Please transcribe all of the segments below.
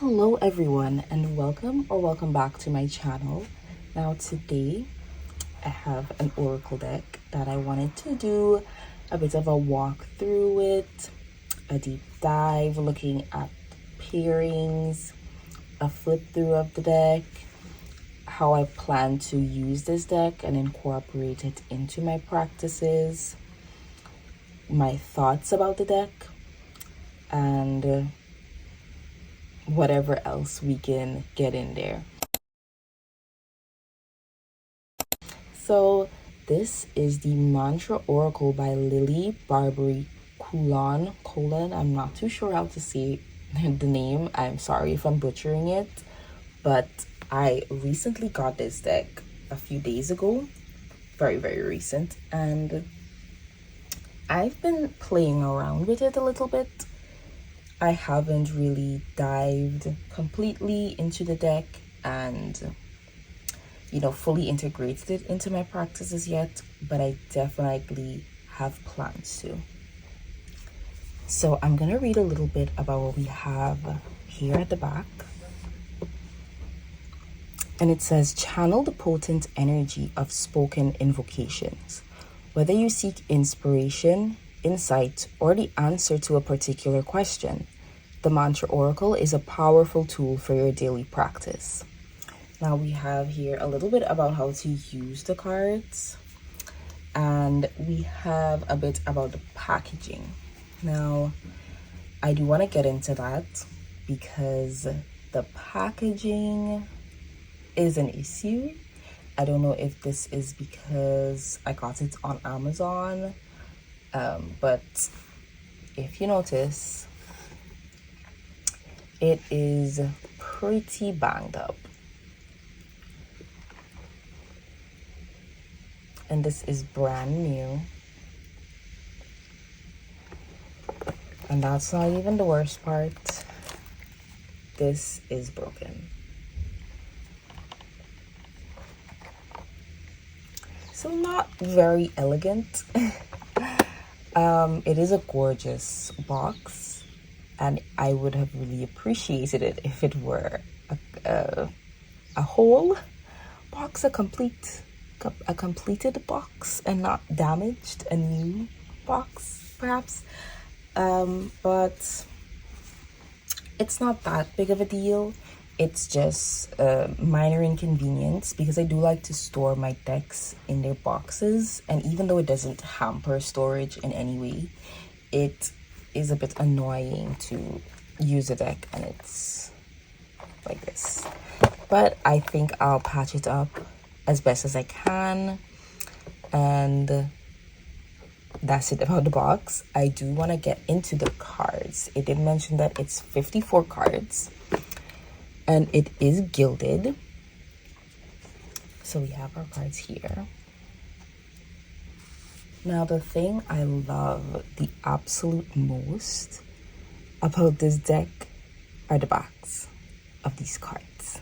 Hello everyone and welcome back to my channel. Now today I have an oracle deck that I wanted to do a bit of a walk through with, a deep dive looking at pairings, a flip through of the deck, how I plan to use this deck and incorporate it into my practices, my thoughts about the deck, and whatever else we can get in there. So this is the Mantra Oracle by Lily Barbary Colon. I'm not too sure how to say the name. I'm sorry if I'm butchering it, but I recently got this deck a few days ago, very recent, and I've been playing around with it a little bit. I haven't really dived completely into the deck and fully integrated it into my practices yet, but I definitely have plans to. So I'm gonna read a little bit about what we have here at the back. And it says, channel the potent energy of spoken invocations. Whether you seek inspiration, insight, or the answer to a particular question, the Mantra Oracle is a powerful tool for your daily practice. Now we have here a little bit about how to use the cards, and we have a bit about the packaging. Now, I do want to get into that because the packaging is an issue. I don't know if this is because I got it on Amazon, but if you notice, it is pretty banged up. And this is brand new. And that's not even the worst part. This is broken. So not very elegant. It is a gorgeous box, and I would have really appreciated it if it were a whole box, a completed box, and not damaged, a new box perhaps. But it's not that big of a deal. It's just a minor inconvenience because I do like to store my decks in their boxes, and even though it doesn't hamper storage in any way, it is a bit annoying to use a deck and it's like this. But I think I'll patch it up as best as I can, and that's it about the box. I do want to get into the cards. It did mention that it's 54 cards and it is gilded. So we have our cards here. Now the thing I love the absolute most about this deck are the backs of these cards.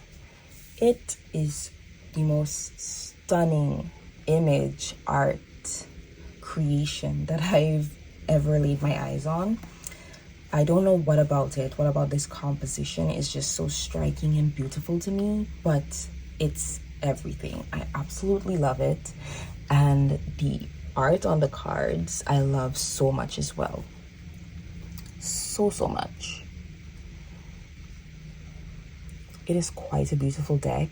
It is the most stunning image art creation that I've ever laid my eyes on. I don't know what about this composition is just so striking and beautiful to me, but it's everything. I absolutely love it. And the art on the cards I love so much as well. So much. It is quite a beautiful deck,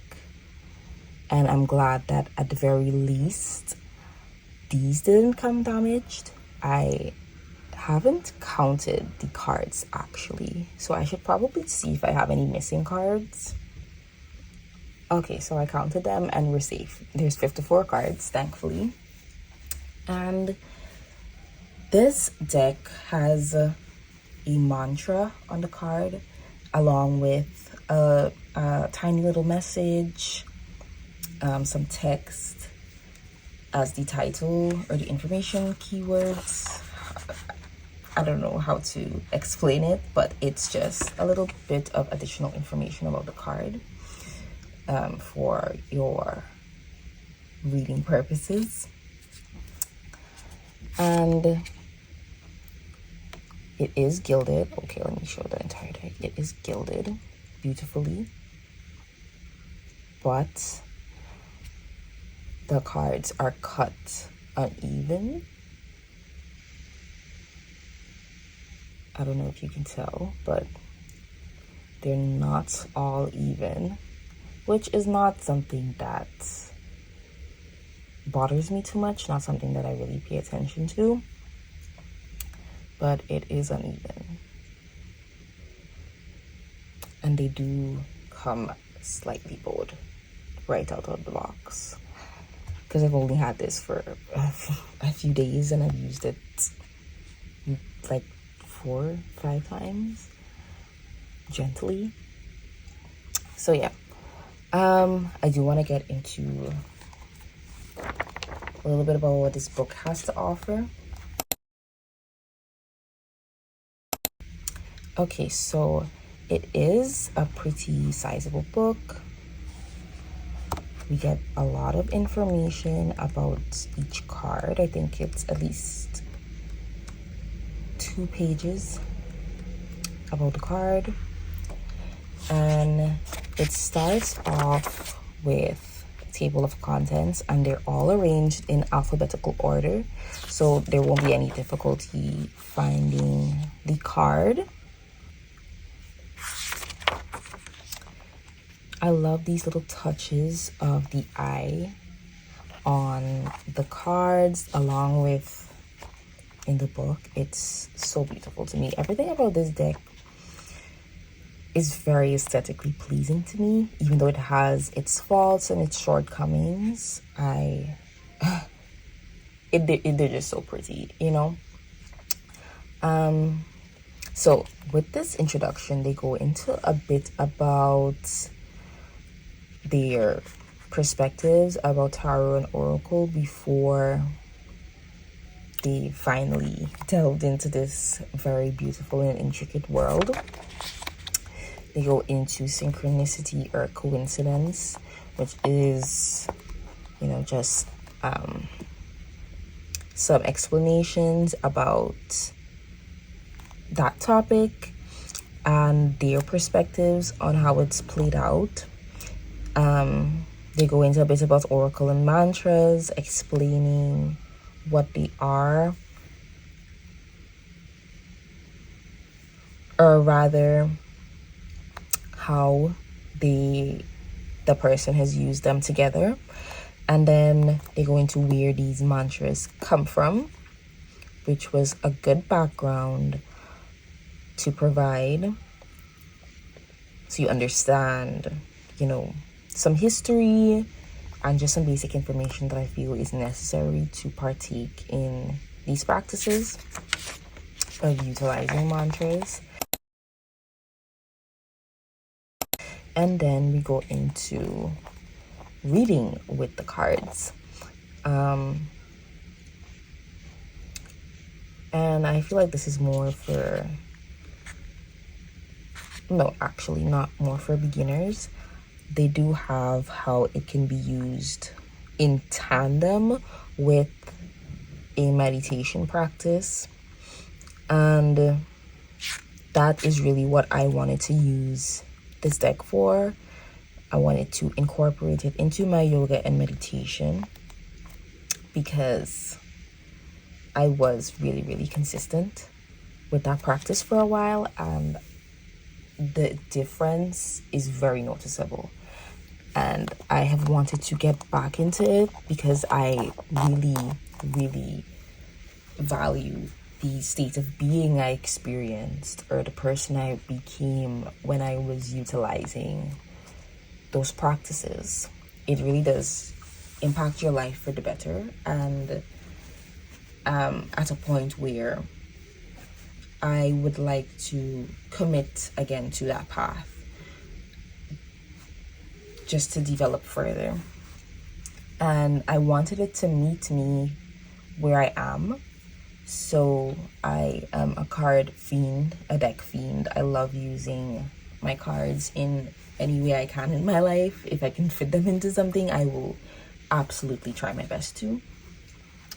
and I'm glad that at the very least these didn't come damaged. I haven't counted the cards actually, so I should probably see if I have any missing cards. Okay, so I counted them and we're safe. There's 54 cards, thankfully. And this deck has a mantra on the card along with a tiny little message, some text as the title or the information keywords. I don't know how to explain it, but it's just a little bit of additional information about the card for your reading purposes. And it is gilded. Okay, let me show the entire deck. It is gilded. beautifully, but the cards are cut uneven. I don't know if you can tell, but they're not all even, which is not something that bothers me too much, not something that I really pay attention to, but it is uneven. And they do come slightly bowed right out of the box, because I've only had this for a few days and I've used it like 4-5 times gently. So yeah, I do want to get into a little bit about what this book has to offer. Okay, so it is a pretty sizable book. We get a lot of information about each card. I think it's at least 2 pages about the card. And it starts off with a table of contents, and they're all arranged in alphabetical order, so there won't be any difficulty finding the card. I love these little touches of the eye on the cards along with in the book. It's so beautiful to me. Everything about this deck is very aesthetically pleasing to me, even though it has its faults and its shortcomings. They're just so pretty, you know. So with this introduction, they go into a bit about their perspectives about tarot and oracle before they finally delved into this very beautiful and intricate world. They go into synchronicity or coincidence, which is, you know, just some explanations about that topic and their perspectives on how it's played out. They go into a bit about oracle and mantras, explaining what they are, or rather how the person has used them together. And then they go into where these mantras come from, which was a good background to provide so you understand, you know, some history and just some basic information that I feel is necessary to partake in these practices of utilizing mantras. And then we go into reading with the cards. And I feel like this is more for, no, actually not more for beginners. They do have how it can be used in tandem with a meditation practice. And that is really what I wanted to use this deck for. I wanted to incorporate it into my yoga and meditation because I was really, really consistent with that practice for a while, and the difference is very noticeable. And I have wanted to get back into it because I really, really value the state of being I experienced, or the person I became when I was utilizing those practices. It really does impact your life for the better, and at a point where I would like to commit again to that path just to develop further. And I wanted it to meet me where I am. So I am a card fiend, a deck fiend. I love using my cards in any way I can in my life. If I can fit them into something, I will absolutely try my best to.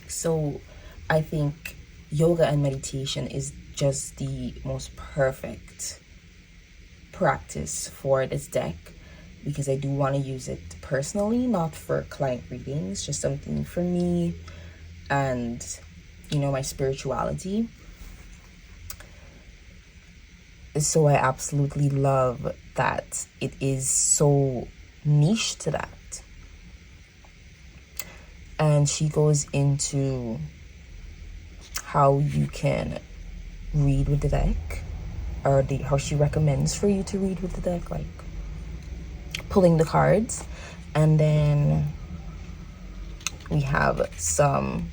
So I think yoga and meditation is just the most perfect practice for this deck because I do want to use it personally, not for client readings, just something for me and, you know, my spirituality. So I absolutely love that it is so niche to that. And she goes into how you can read with the deck, or how she recommends for you to read with the deck, like pulling the cards. And then we have some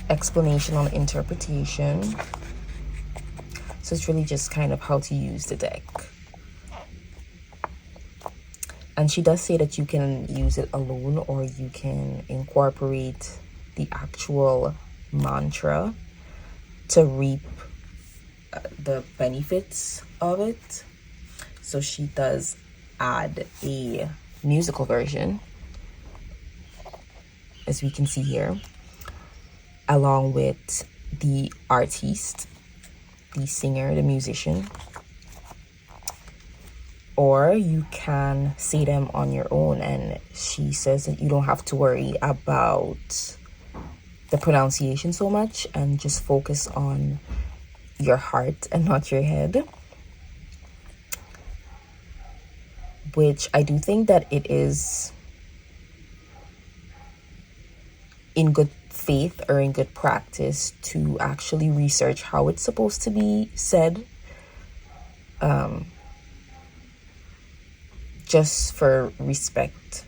explanation on interpretation. So it's really just kind of how to use the deck. And she does say that you can use it alone, or you can incorporate the actual mantra to reap the benefits of it. So she does add a musical version, as we can see here, along with the artiste, the singer, the musician. Or you can say them on your own, and she says that you don't have to worry about the pronunciation so much and just focus on your heart and not your head. Which I do think that it is in good faith or in good practice to actually research how it's supposed to be said. Just for respect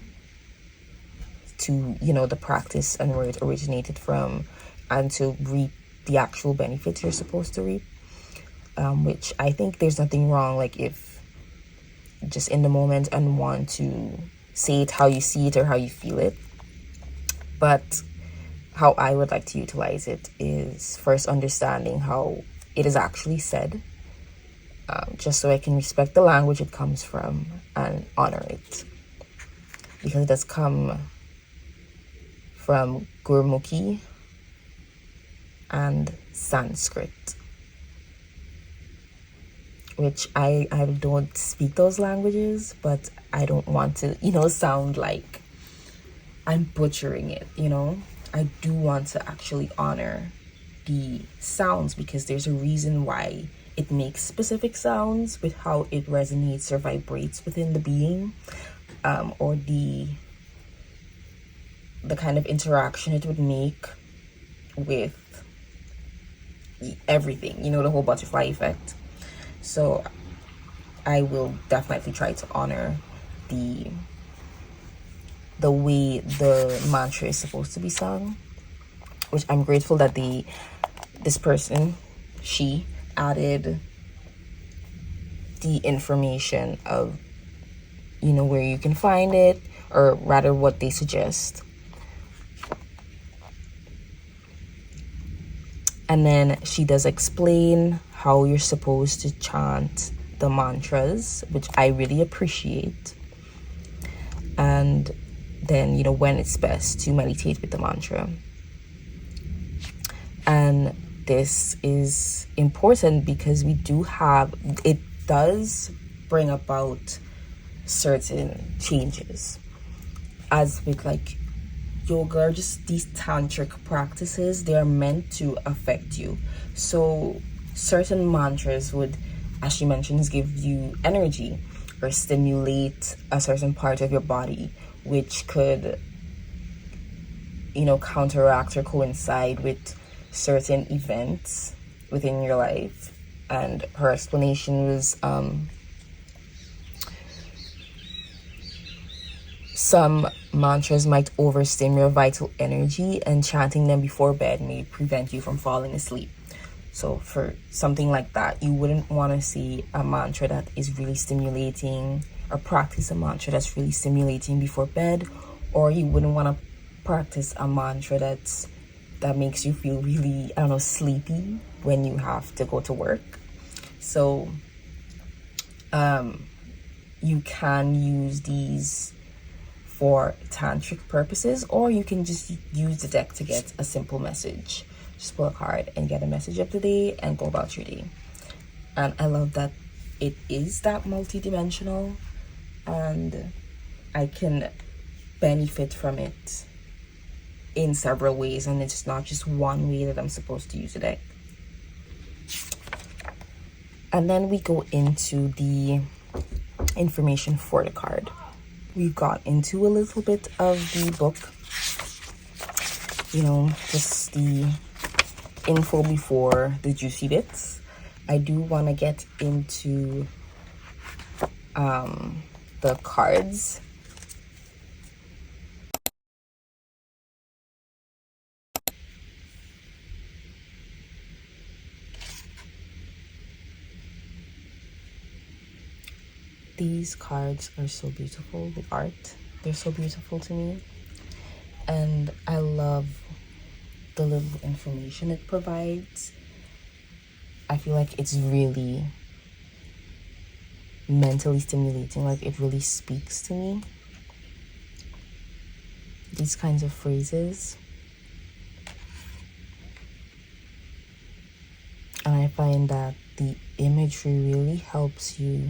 to, you know, the practice and where it originated from, and to reap the actual benefits you're supposed to reap. Which I think there's nothing wrong, like if just in the moment and want to say it how you see it or how you feel it. But how I would like to utilize it is first understanding how it is actually said, just so I can respect the language it comes from and honor it, because it does come from Gurmukhi and Sanskrit, which I don't speak those languages, but I don't want to, you know, sound like I'm butchering it, you know. I do want to actually honor the sounds, because there's a reason why it makes specific sounds with how it resonates or vibrates within the being, or the kind of interaction it would make with everything, you know, the whole butterfly effect. So I will definitely try to honor the way the mantra is supposed to be sung, which I'm grateful that this person, she added the information of, you know, where you can find it, or rather what they suggest. And then she does explain how you're supposed to chant the mantras, which I really appreciate. And then, you know, when it's best to meditate with the mantra. And this is important because it does bring about certain changes. As with like yoga or just these tantric practices, they are meant to affect you. So certain mantras would, as she mentions, give you energy or stimulate a certain part of your body, which could, you know, counteract or coincide with certain events within your life. And her explanation was some mantras might overstimulate your vital energy, and chanting them before bed may prevent you from falling asleep. So for something like that, you wouldn't want to see a mantra that is really stimulating, or practice a mantra that's really stimulating before bed, or you wouldn't want to practice a mantra that makes you feel really, I don't know, sleepy when you have to go to work. So you can use these for tantric purposes, or you can just use the deck to get a simple message. Just pull a card and get a message of the day and go about your day. And I love that it is that multidimensional, and I can benefit from it in several ways, and it's not just one way that I'm supposed to use the deck. And then we go into the information for the card. We got into a little bit of the book, just the info before the juicy bits. I do want to get into the cards. These cards are so beautiful. The art, they're so beautiful to me. And I love the little information it provides. I feel like it's really mentally stimulating. Like, it really speaks to me. These kinds of phrases. And I find that the imagery really helps you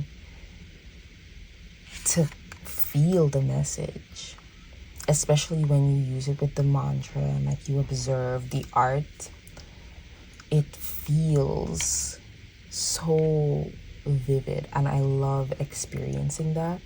to feel the message, especially when you use it with the mantra and like you observe the art. It feels so vivid, and I love experiencing that.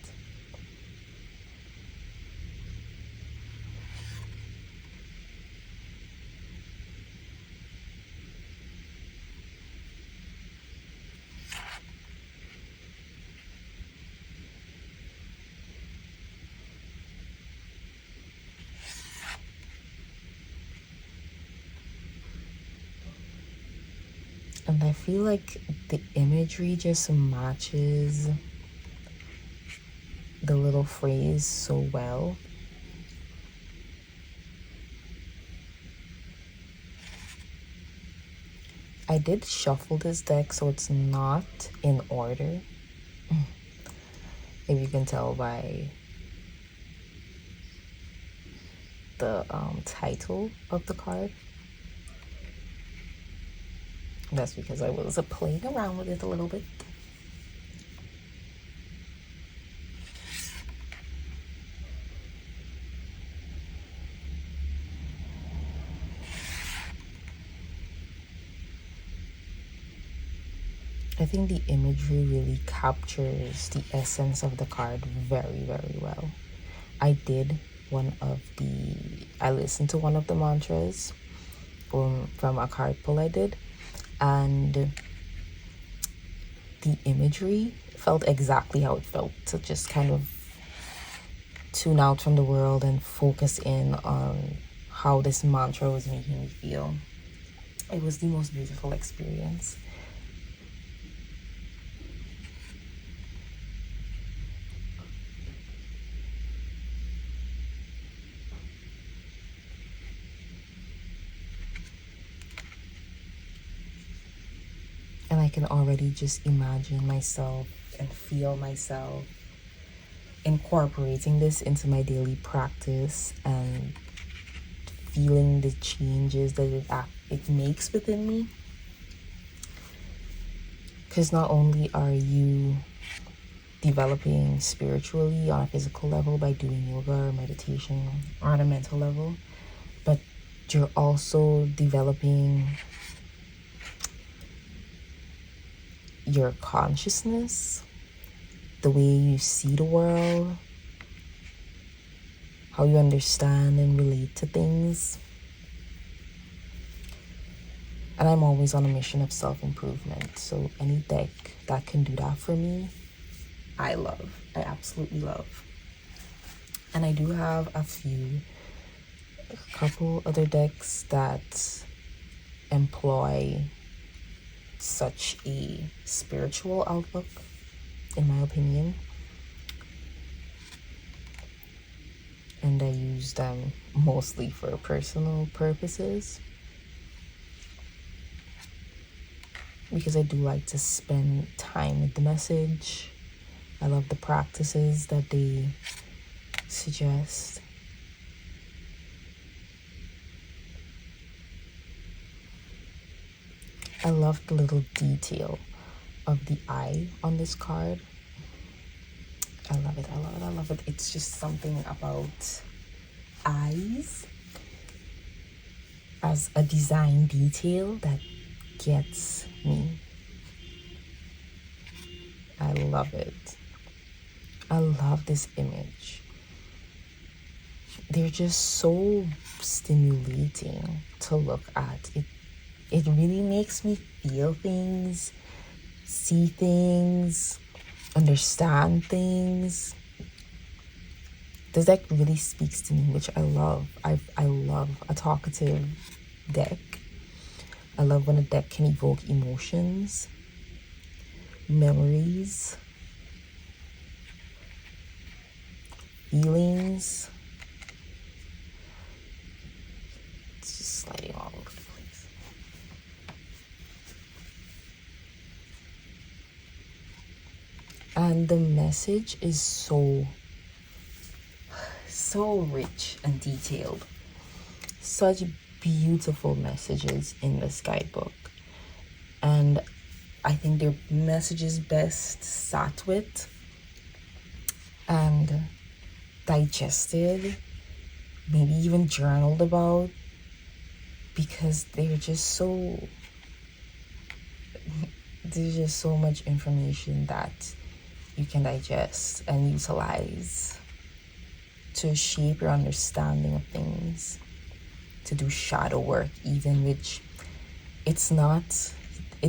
And I feel like the imagery just matches the little phrase so well. I did shuffle this deck, so it's not in order. If you can tell by the title of the card. That's because I was playing around with it a little bit. I think the imagery really captures the essence of the card very, very well. I listened to one of the mantras from a card pull I did, and the imagery felt exactly how it felt, to just kind of tune out from the world and focus in on how this mantra was making me feel. It was the most beautiful experience. And I can already just imagine myself and feel myself incorporating this into my daily practice and feeling the changes that it makes within me. Because not only are you developing spiritually on a physical level by doing yoga or meditation, or on a mental level, but you're also developing your consciousness, the way you see the world, how you understand and relate to things. And I'm always on a mission of self-improvement, so any deck that can do that for me, I absolutely love. And I do have a couple other decks that employ such a spiritual outlook, in my opinion. And I use them mostly for personal purposes, because I do like to spend time with the message. I love the practices that they suggest. I love the little detail of the eye on this card. I love it. I love it. I love it. It's just something about eyes as a design detail that gets me. I love it. I love this image. They're just so stimulating to look at. It really makes me feel things, see things, understand things. This deck really speaks to me, which I love. I love a talkative deck. I love when a deck can evoke emotions, memories, feelings. It's just sliding all over the place. And the message is so rich and detailed. Such beautiful messages in this guidebook. And I think they're messages best sat with and digested, maybe even journaled about, because there's just so much information that you can digest and utilize to shape your understanding of things, to do shadow work, even, which it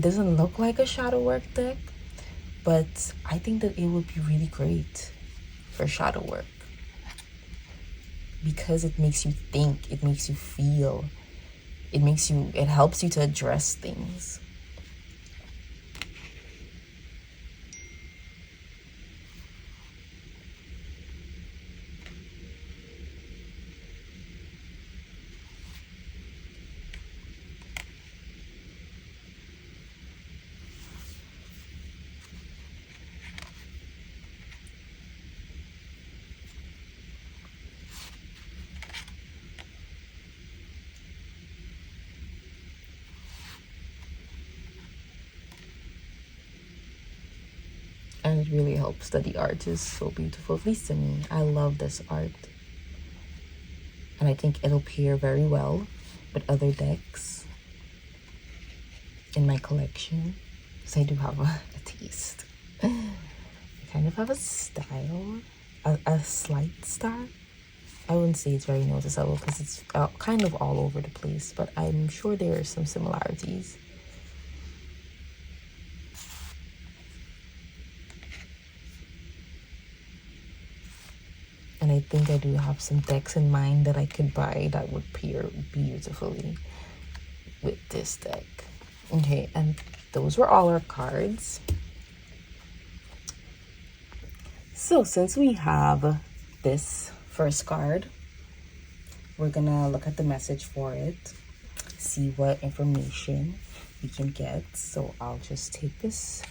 doesn't look like a shadow work deck, but I think that it would be really great for shadow work because it makes you think, it makes you feel, it helps you to address things. And it really helps that the art is so beautiful, at least to me. I love this art. And I think it'll pair very well with other decks in my collection. So I do have a taste. I kind of have a style, a slight style. I wouldn't say it's very noticeable because it's kind of all over the place, but I'm sure there are some similarities. And I think I do have some decks in mind that I could buy that would pair beautifully with this deck. Okay, and those were all our cards. So since we have this first card, we're gonna look at the message for it, see what information we can get. So I'll just take this,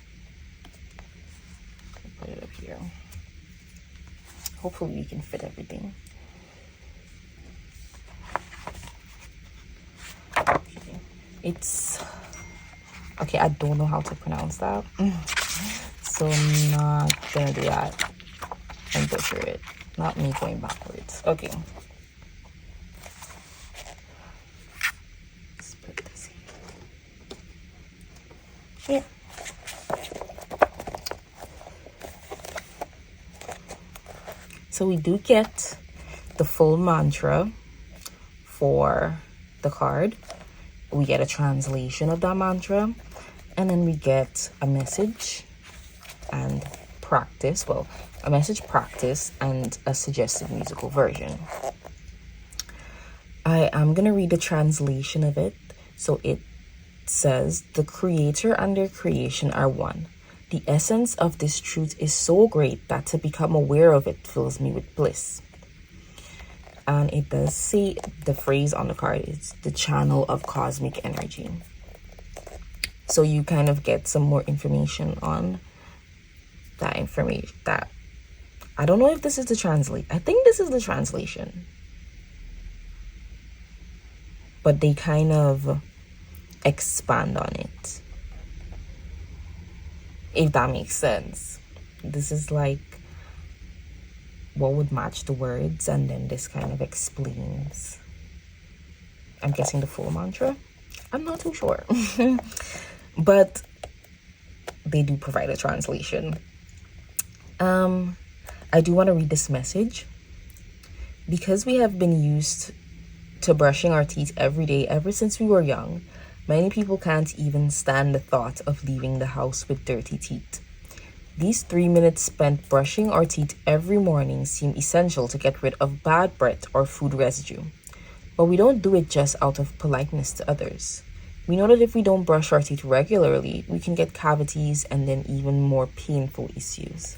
put it up here. Hopefully we can fit everything. Okay. It's okay, I don't know how to pronounce that. So I'm not gonna do that and butcher it. Not me going backwards. Okay. Let's put this here. So we do get the full mantra for the card. We get a translation of that mantra, and then we get a message and practice. Well, a message, practice, and a suggested musical version. I am going to read the translation of it. So it says, the creator and their creation are one. The essence of this truth is so great that to become aware of it fills me with bliss. And it does say, the phrase on the card is the channel of cosmic energy. So you kind of get some more information on that information. That I don't know if this is the translate. I think this is the translation. But they kind of expand on it. if that makes sense. This is like what would match the words, and then this kind of explains, I'm guessing, the full mantra. I'm not too sure. But they do provide a translation. I do want to read this message. Because we have been used to brushing our teeth every day ever since we were young, many people can't even stand the thought of leaving the house with dirty teeth. These 3 minutes spent brushing our teeth every morning seem essential to get rid of bad breath or food residue. But we don't do it just out of politeness to others. We know that if we don't brush our teeth regularly, we can get cavities and then even more painful issues.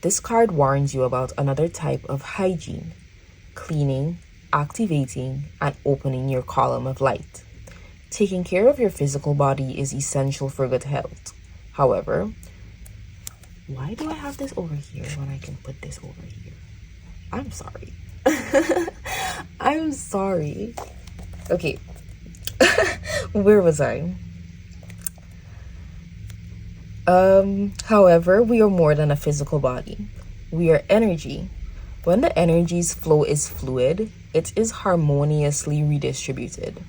This card warns you about another type of hygiene: cleaning, activating, and opening your column of light. Taking care of your physical body is essential for good health. However, why do I have this over here when I can put this over here? I'm sorry. I'm sorry. Okay. Where was I? However, we are more than a physical body. We are energy. When the energy's flow is fluid, it is harmoniously redistributed.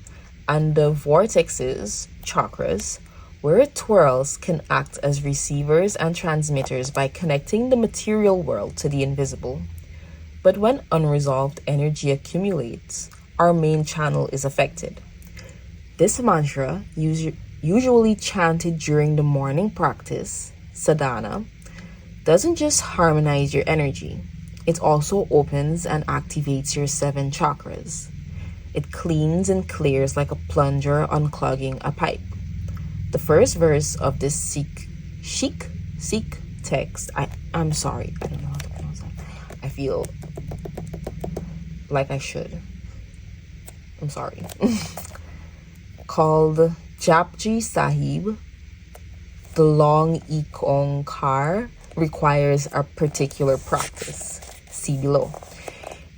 And the vortexes, chakras, where it twirls, can act as receivers and transmitters by connecting the material world to the invisible. But when unresolved energy accumulates, our main channel is affected. This mantra, usually chanted during the morning practice, sadhana, doesn't just harmonize your energy. It also opens and activates your 7 chakras. It cleans and clears like a plunger unclogging a pipe. The first verse of this Sikh text, I'm sorry, I don't know how to pronounce that. I feel like I should. I'm sorry. Called Japji Sahib, the long Ikongkar requires a particular practice. See below.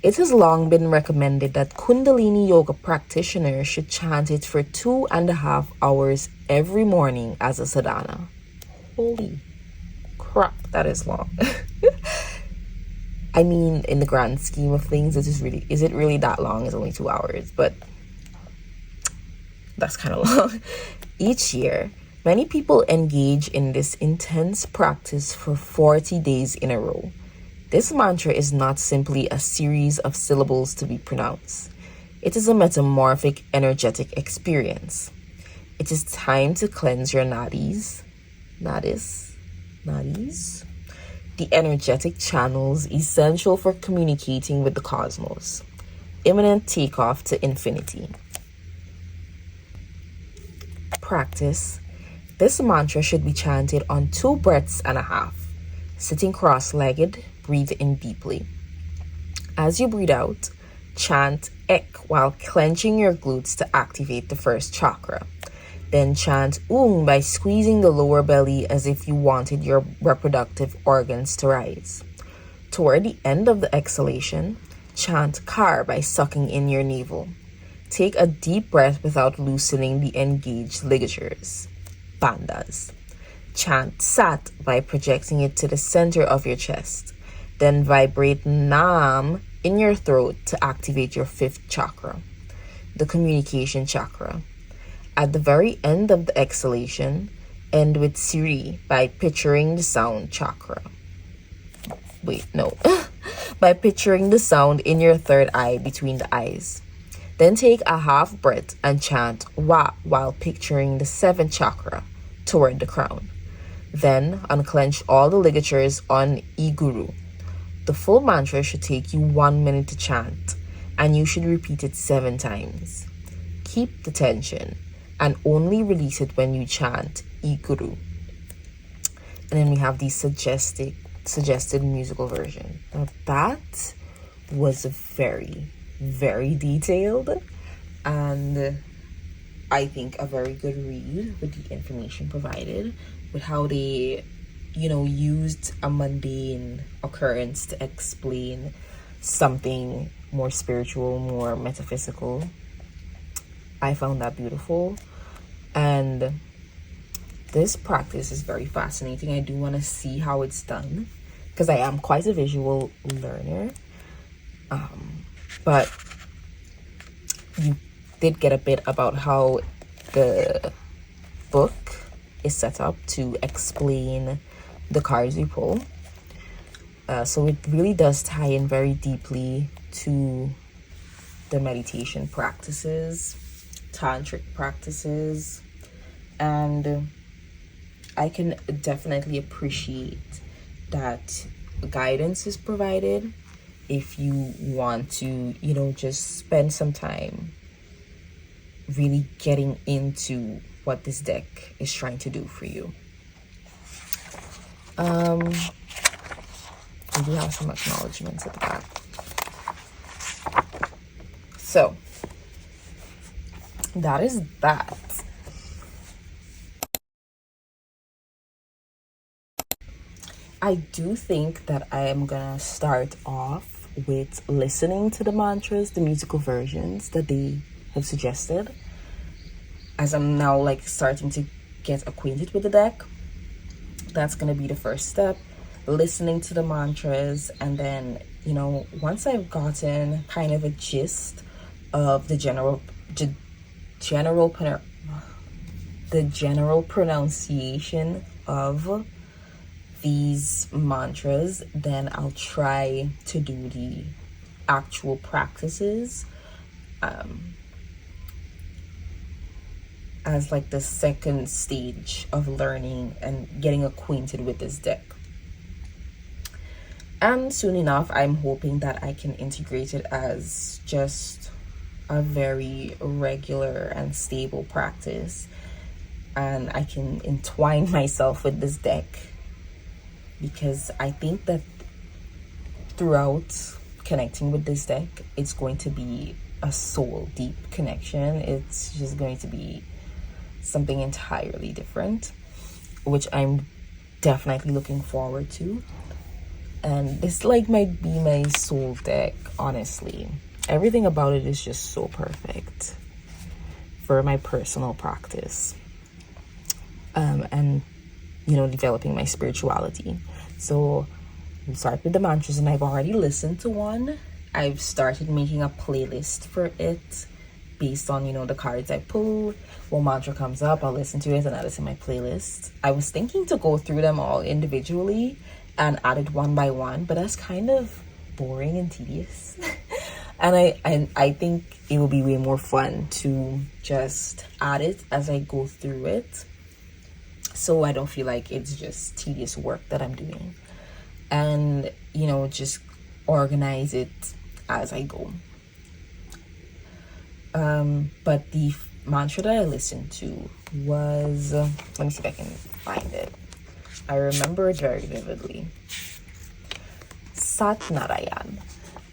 It has long been recommended that Kundalini Yoga practitioners should chant it for 2.5 hours every morning as a sadhana. Holy crap, that is long. I mean, in the grand scheme of things, is it really that long? It's only 2 hours, but that's kind of long. Each year, many people engage in this intense practice for 40 days in a row. This mantra is not simply a series of syllables to be pronounced. It is a metamorphic, energetic experience. It is time to cleanse your nadis, the energetic channels essential for communicating with the cosmos. Imminent takeoff to infinity. Practice. This mantra should be chanted on 2 breaths and a half. Sitting cross-legged, breathe in deeply. As you breathe out, chant Ek while clenching your glutes to activate the first chakra. Then chant by squeezing the lower belly as if you wanted your reproductive organs to rise. Toward the end of the exhalation, chant Kar by sucking in your navel. Take a deep breath without loosening the engaged ligatures, bandhas. Chant Sat by projecting it to the center of your chest. Then vibrate Nam in your throat to activate your 5th chakra, the communication chakra. At the very end of the exhalation, end with Siri by picturing the sound chakra. By picturing the sound in your 3rd eye between the eyes. Then take a half breath and chant Wa while picturing the 7th chakra toward the crown. Then unclench all the ligatures on Iguru. The full mantra should take you 1 minute to chant, and you should repeat it 7 times. Keep the tension and only release it when you chant Iguru. And then we have the suggested musical version. Now that was very, very detailed, and I think a very good read with the information provided, with how they, used a mundane occurrence to explain something more spiritual, more metaphysical. I found that beautiful. And this practice is very fascinating. I do want to see how it's done because I am quite a visual learner. But you did get a bit about how the book is set up to explain the cards we pull. So it really does tie in very deeply to the meditation practices, tantric practices, and I can definitely appreciate that guidance is provided if you want to, just spend some time really getting into what this deck is trying to do for you. We do have some acknowledgements at the back. So that is that. I do think that I am gonna start off with listening to the mantras, the musical versions that they have suggested, as I'm now starting to get acquainted with the deck. That's gonna be the first step, listening to the mantras, and then once I've gotten kind of a gist of the general pronunciation of these mantras, then I'll try to do the actual practices as the second stage of learning and getting acquainted with this deck. And soon enough, I'm hoping that I can integrate it as just a very regular and stable practice, and I can entwine myself with this deck, because I think that throughout connecting with this deck, it's going to be a soul deep connection. It's just going to be something entirely different, which I'm definitely looking forward to. And this might be my soul deck, honestly. Everything about it is just so perfect for my personal practice, and developing my spirituality. So we'll start with the mantras, and I've already listened to one. I've started making a playlist for it based on the cards I pull. When mantra comes up, I'll listen to it and add it to my playlist. I was thinking to go through them all individually and add it one by one, but that's kind of boring and tedious. And I think it will be way more fun to just add it as I go through it, so I don't feel like it's just tedious work that I'm doing, and just organize it as I go. But the mantra that I listened to was, let me see if I can find it. I remember it very vividly. Sat Narayan.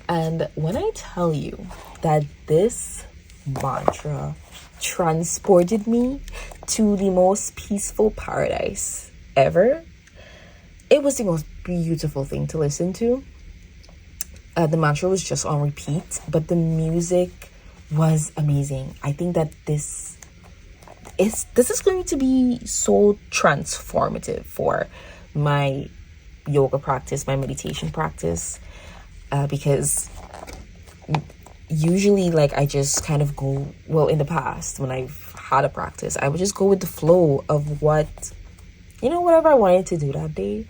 And when I tell you that this mantra transported me to the most peaceful paradise ever, it was the most beautiful thing to listen to. The mantra was just on repeat, but the music was amazing. I think that this is going to be so transformative for my yoga practice, my meditation practice, because usually I just kind of go, well, in the past when I've had a practice, I would just go with the flow of whatever I wanted to do that day.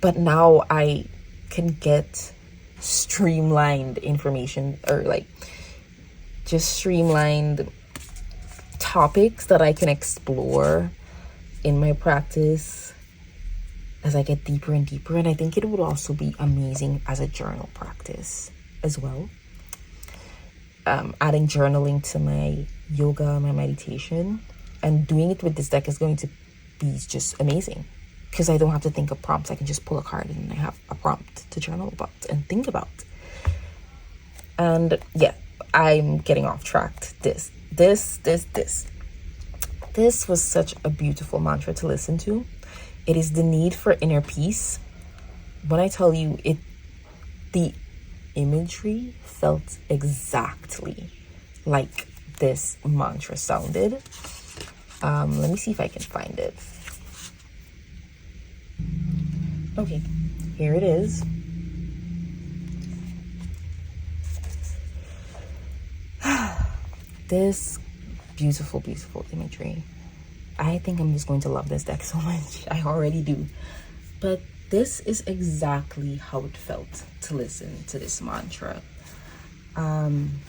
But now I can get streamlined information, or just streamlined topics that I can explore in my practice as I get deeper and deeper. And I think it would also be amazing as a journal practice as well. Adding journaling to my yoga, my meditation, and doing it with this deck is going to be just amazing, because I don't have to think of prompts. I can just pull a card and I have a prompt to journal about and think about. And yeah, I'm getting off track. This was such a beautiful mantra to listen to. It is the need for inner peace. When I tell you it, the imagery felt exactly like this mantra sounded. Let me see if I can find it. Okay, here it is. This beautiful, beautiful imagery. I think I'm just going to love this deck so much. I already do. But this is exactly how it felt to listen to this mantra. And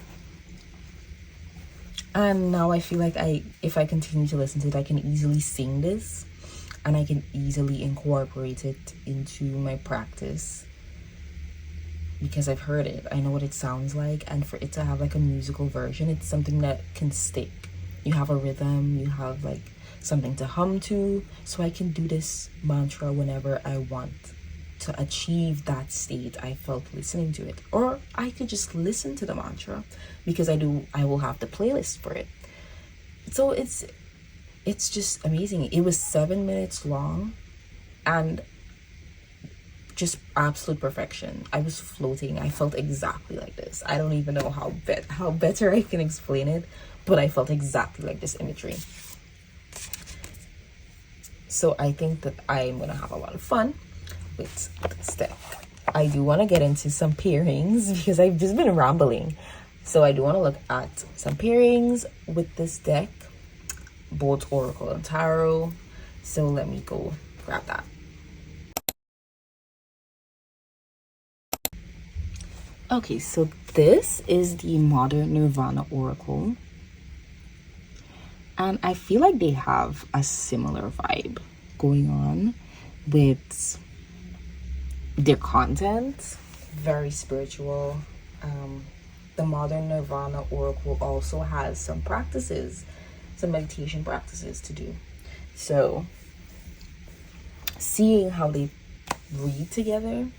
now I feel like if I continue to listen to it, I can easily sing this and I can easily incorporate it into my practice because I've heard it. I know what it sounds like, and for it to have like a musical version, it's something that can stick. You have a rhythm, you have like something to hum to, so I can do this mantra whenever I want to achieve that state I felt listening to it. Or I could just listen to the mantra because I will have the playlist for it. So it's just amazing. It was 7 minutes long and just absolute perfection. I was floating. I felt exactly like this. I don't even know how better I can explain it, but I felt exactly like this imagery. So I think that I'm gonna have a lot of fun with this deck. I do want to get into some pairings because I've just been rambling. So I do want to look at some pairings with this deck, both Oracle and Tarot. So let me go grab that. Okay, so this is the Modern Nirvana Oracle. And I feel like they have a similar vibe going on with their content. Very spiritual. The Modern Nirvana Oracle also has some practices, some meditation practices to do. So seeing how they read together,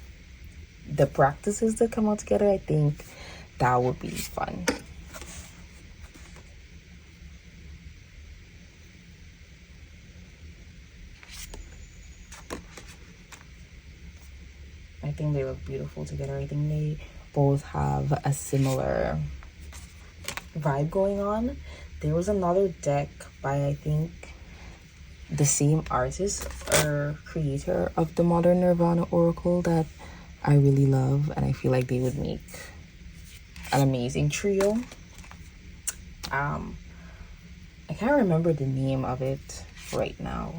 the practices that come out together, I think that would be fun. I think they look beautiful together. I think they both have a similar vibe going on. There was another deck by, I think, the same artist or creator of the Modern Nirvana Oracle that I really love, and I feel like they would make an amazing trio. I can't remember the name of it right now.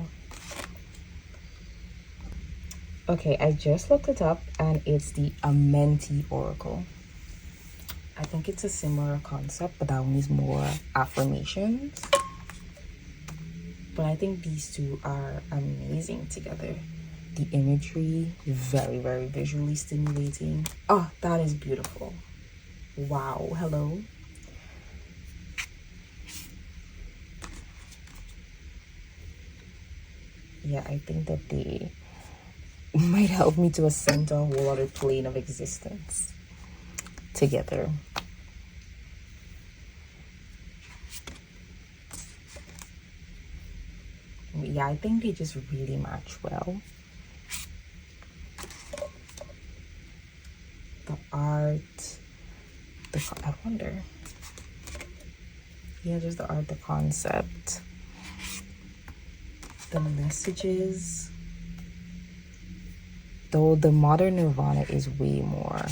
Okay, I just looked it up and it's the Amenti Oracle. I think it's a similar concept, but that one is more affirmations. But I think these two are amazing together. The imagery, very, very visually stimulating. Oh, that is beautiful. Wow, hello. Yeah, I think that they might help me to ascend to a whole other plane of existence together. Yeah, I think they just really match well. The art, I wonder. Yeah, just the art, the concept, the messages. Though the Modern Nirvana is way more,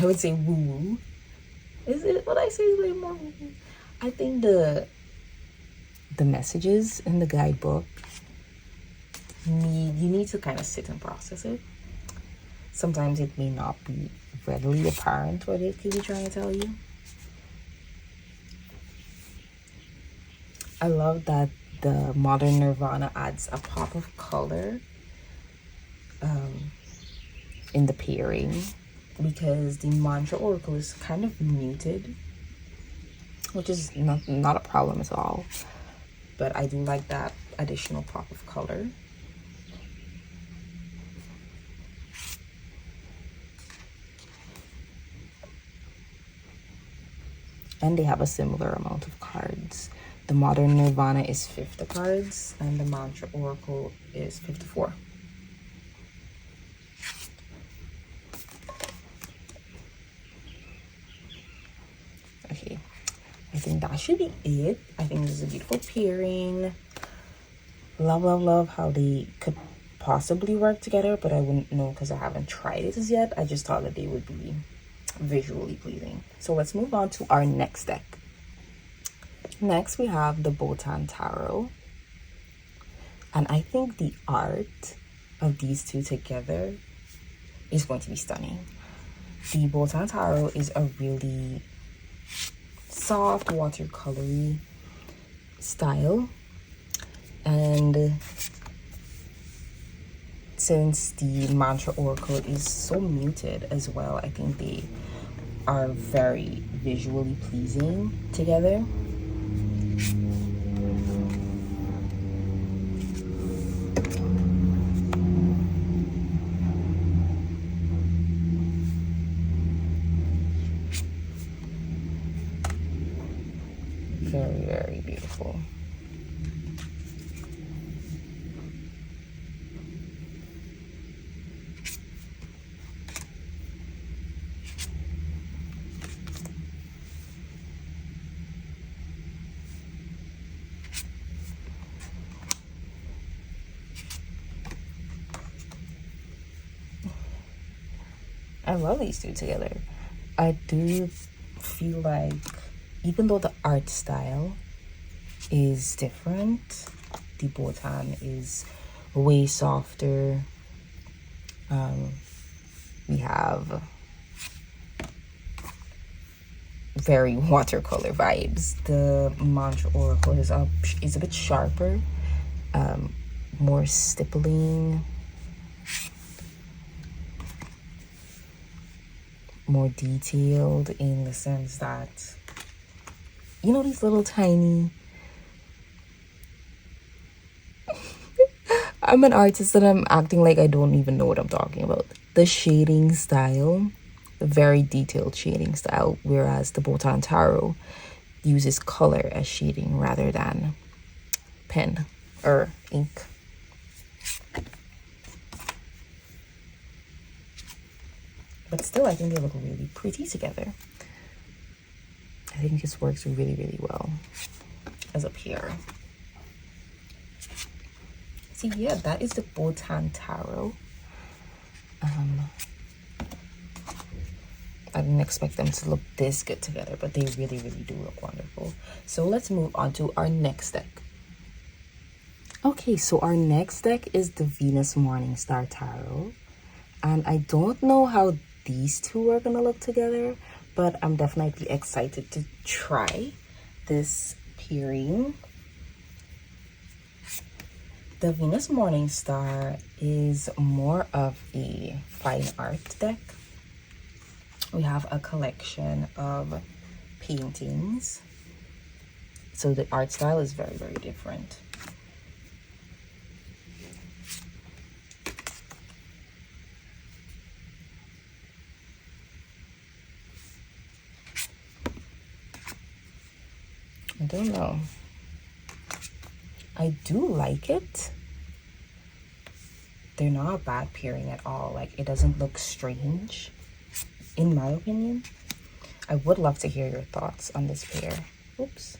I would say woo-woo. Is it what I say is way more woo-woo? I think the messages in the guidebook, you need to kind of sit and process it. Sometimes it may not be readily apparent what it could be trying to tell you. I love that the Modern Nirvana adds a pop of color in the pairing, because the Mantra Oracle is kind of muted, which is not a problem at all. But I do like that additional pop of color. And they have a similar amount of cards. The Modern Nirvana is 50 cards and the Mantra Oracle is 54. Okay, I think that should be it. I think this is a beautiful pairing. Love, love, love how they could possibly work together, but I wouldn't know because I haven't tried it as yet. I just thought that they would be visually pleasing. So let's move on to our next deck. Next, we have the Botan Tarot. And I think the art of these two together is going to be stunning. The Botan Tarot is a really soft watercolory style, and since the mantra oracle is so muted as well, I think they are very visually pleasing together. Very, very beautiful. I love these two together. I do feel like even though the art style is different, the Botan is way softer. We have very watercolor vibes. The mantra oracle is a bit sharper, more stippling, more detailed in the sense that, you know, these little tiny I'm an artist and I'm acting like I don't even know what I'm talking about. The shading style, the very detailed shading style, whereas the Botan Tarot uses color as shading rather than pen or ink. But still, I think they look really pretty together. I think this works really, really well as a pair. So yeah, that is the Botan Tarot. I didn't expect them to look this good together, but they really, really do look wonderful. So let's move on to our next deck. Okay, so our next deck is the Venus Morningstar Tarot. And I don't know how these two are gonna look together, but I'm definitely excited to try this pairing. The Venus Morningstar is more of a fine art deck. We have a collection of paintings. So the art style is very, very different. I don't know. I do like it. They're not a bad pairing at all. Like, it doesn't look strange, in my opinion. I would love to hear your thoughts on this pair. Oops.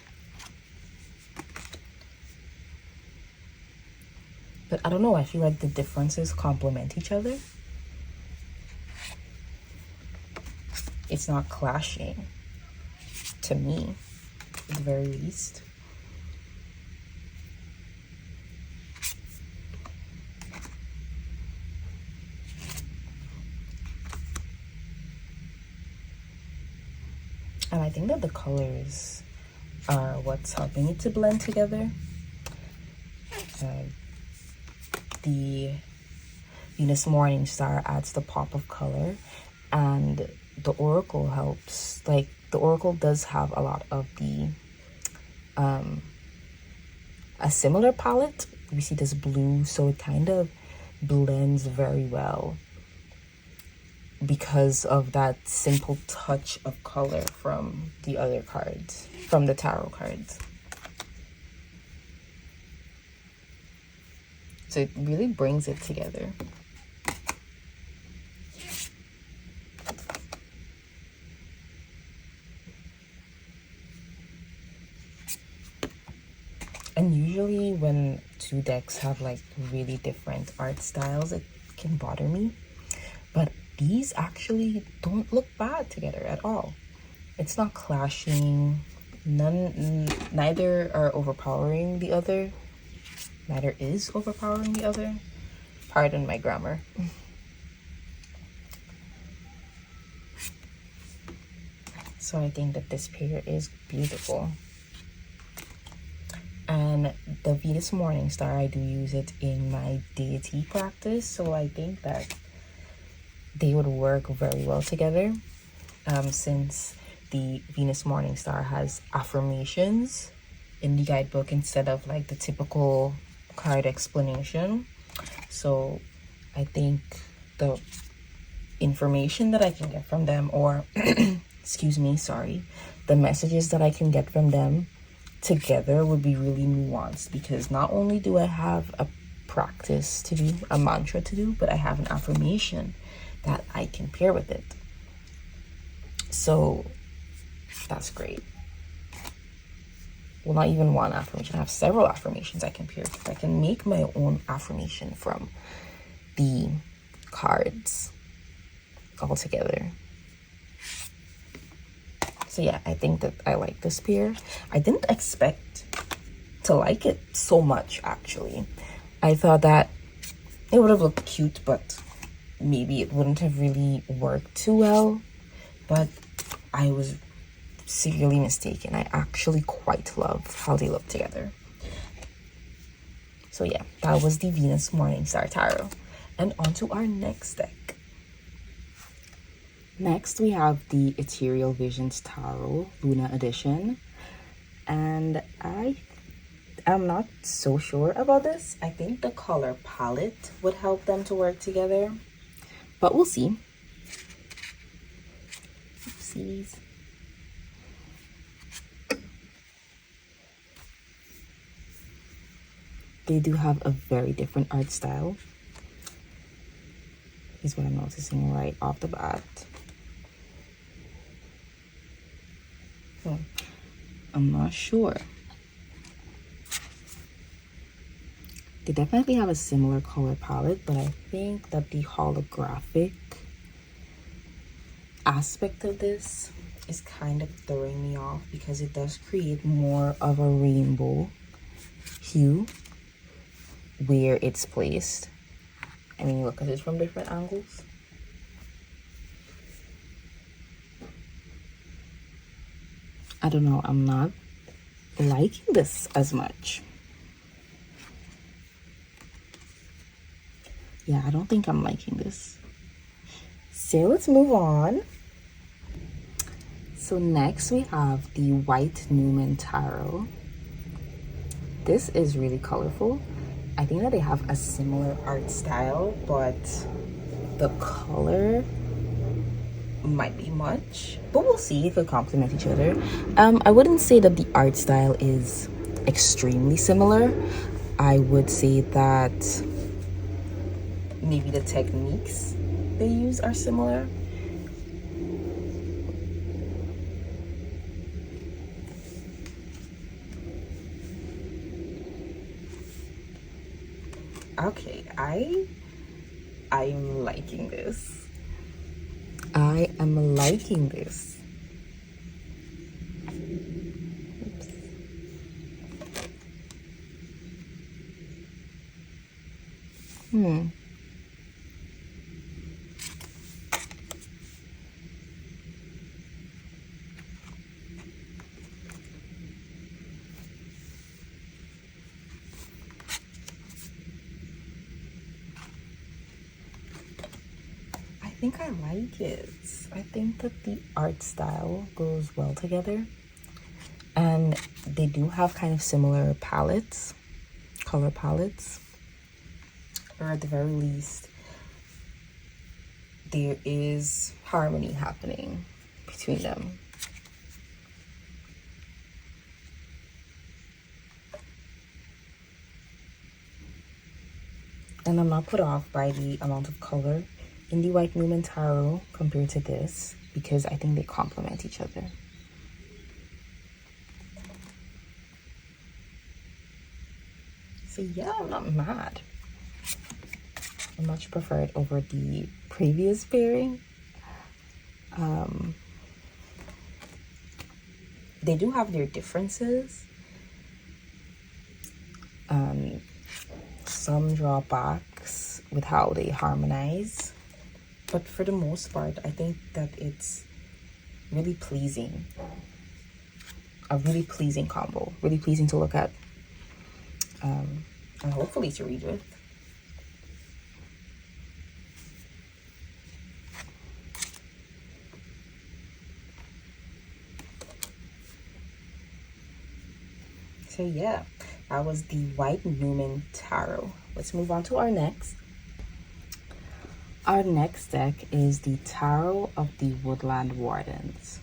But I don't know, I feel like the differences complement each other. It's not clashing, to me, at the very least. And I think that the colors are what's helping it to blend together. The Venus Morningstar adds the pop of color, and the Oracle helps. Like, the Oracle does have a lot of the a similar palette. We see this blue, so it kind of blends very well because of that simple touch of color from the other cards, from the tarot cards. So it really brings it together. usually when two decks have like really different art styles, it can bother me. But these actually don't look bad together at all. It's not clashing. Neither are overpowering the other. Neither is overpowering the other. Pardon my grammar. So I think that this pair is beautiful. And the Venus Morningstar, I do use it in my deity practice, so I think that they would work very well together, since the Venus Morningstar has affirmations in the guidebook instead of like the typical card explanation. So I think the information that I can get from them, or excuse me, sorry, the messages that I can get from them together would be really nuanced, because not only do I have a practice to do, a mantra to do, but I have an affirmation that I can pair with it. So that's great. Well, not even one affirmation. I have several affirmations I can pair with. I can make my own affirmation from the cards all together. So yeah, I think that I like this pair. I didn't expect to like it so much, actually. I thought that it would have looked cute, but maybe it wouldn't have really worked too well. But I was severely mistaken. I actually quite love how they look together. So yeah, that was the Venus Morningstar Tarot. And on to our next deck. Next, we have the Ethereal Visions Tarot, Luna Edition. And I am not so sure about this. I think the color palette would help them to work together, but we'll see. Oopsies. They do have a very different art style, is what I'm noticing right off the bat. I'm not sure. They definitely have a similar color palette, but I think that the holographic aspect of this is kind of throwing me off, because it does create more of a rainbow hue where it's placed. I mean, look at it from different angles. I don't know, I'm not liking this as much. Yeah, I don't think I'm liking this. So let's move on. So next we have the White Newman Tarot. This is really colorful. I think that they have a similar art style, but the color might be much, but we'll see. It could complement each other. I wouldn't say that the art style is extremely similar. I would say that maybe the techniques they use are similar. Okay, I'm liking this. I am liking this. Oops. I think I like it. I think that the art style goes well together, and they do have kind of similar palettes, color palettes, or at the very least there is harmony happening between them. And I'm not put off by the amount of color in the White Newman Tarot compared to this, because I think they complement each other. So yeah, I'm not mad. I much prefer it over the previous pairing. They do have their differences. Some drawbacks with how they harmonize, but for the most part, I think that it's really pleasing. A really pleasing combo, really pleasing to look at, and hopefully to read with. So yeah, that was the White Newman Tarot. Let's move on to our next. Our next deck is the Tarot of the Woodland Wardens.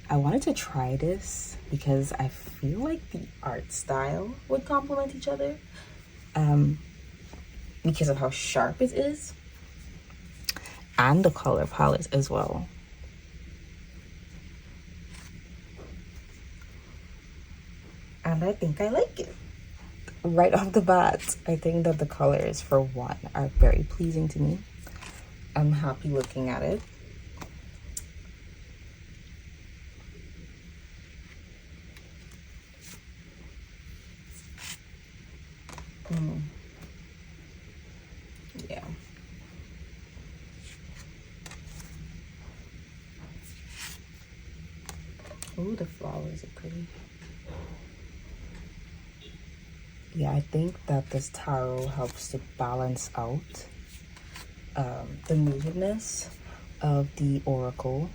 I wanted to try this because I feel like the art style would complement each other, because of how sharp it is and the color palette as well. And I think I like it. Right off the bat, I think that the colors, for one, are very pleasing to me. I'm happy looking at it. Yeah. Ooh, the flowers are pretty. Yeah, I think that this tarot helps to balance out the moodiness of the oracle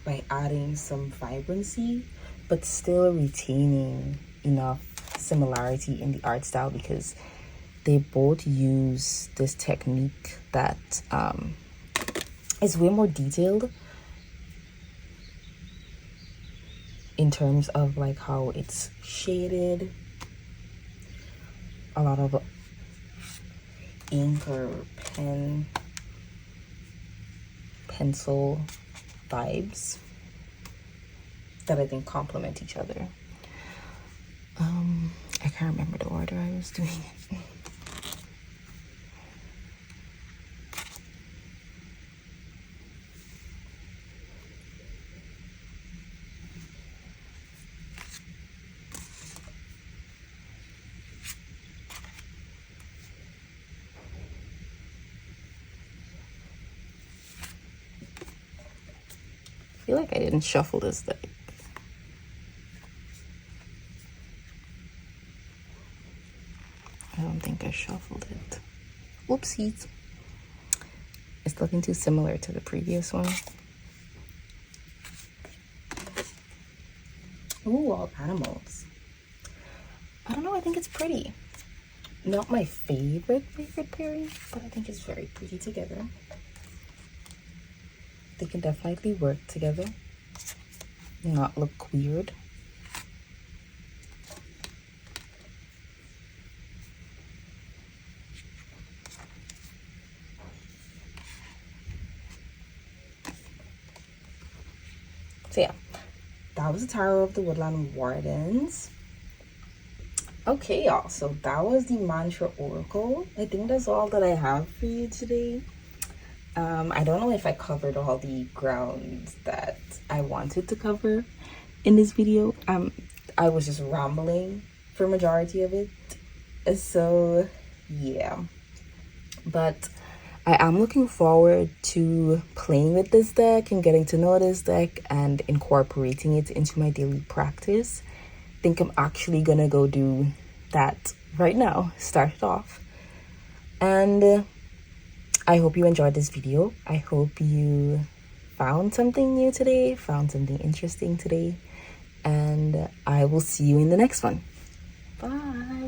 by adding some vibrancy, but still retaining enough similarity in the art style, because they both use this technique that is way more detailed in terms of like how it's shaded. A lot of ink or pencil vibes that I think complement each other. I can't remember the order I was doing it. I feel like I didn't shuffle this deck. I don't think I shuffled it. Whoopsies. It's looking too similar to the previous one. Ooh, all animals. I don't know, I think it's pretty. Not my favorite pairing, but I think it's very pretty together. They can definitely work together, not look weird. So yeah, that was the Tarot of the Woodland Wardens. Okay, y'all, so that was the Mantra Oracle. I think that's all that I have for you today. I don't know if I covered all the grounds that I wanted to cover in this video. I was just rambling for majority of it. So yeah, but I am looking forward to playing with this deck and getting to know this deck and incorporating it into my daily practice. I think I'm actually gonna go do that right now, start it off. And I hope you enjoyed this video. I hope you found something new today, found something interesting today, and I will see you in the next one. Bye.